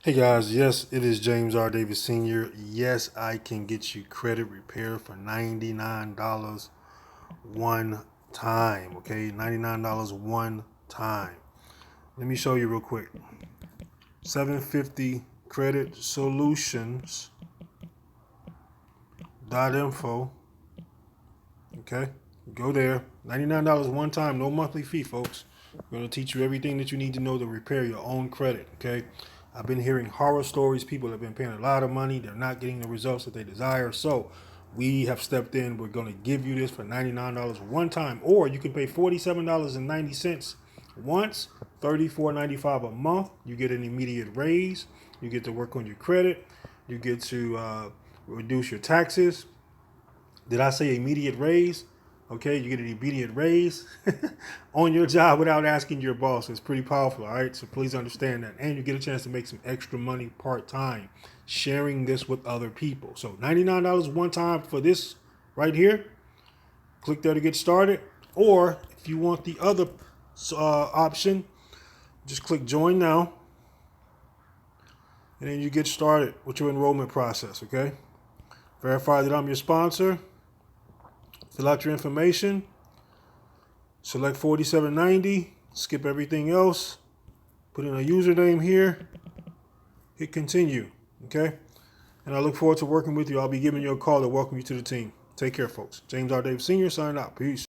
Hey guys, yes, it is James R. Davis Sr. Yes, I can get you credit repair for $99 one time. Okay, $99 one time. Let me show you real quick. 750 credit solutions.info. Okay, go there. $99 one time, no monthly fee, folks. We're going to teach you everything that you need to know to repair your own credit. Okay, I've been hearing horror stories. People have been paying a lot of money. They're not getting the results that they desire. So we have stepped in. We're going to give you this for $99 one time, or you can pay $47.90 once, $34.95 a month. You get an immediate raise. You get to work on your credit. You get to reduce your taxes. Did I say immediate raise? Okay, you get an immediate raise on your job without asking your boss. It's pretty powerful, all right? So please understand that. And you get a chance to make some extra money part-time, sharing this with other people. So $99 one time for this right here. Click there to get started. Or if you want the other option, just click join now. And then you get started with your enrollment process, okay? Verify that I'm your sponsor. Fill out your information, select 4790, skip everything else, put in a username here, hit continue, okay? And I look forward to working with you. I'll be giving you a call to welcome you to the team. Take care, folks. James R. Davis Sr. signing out. Peace.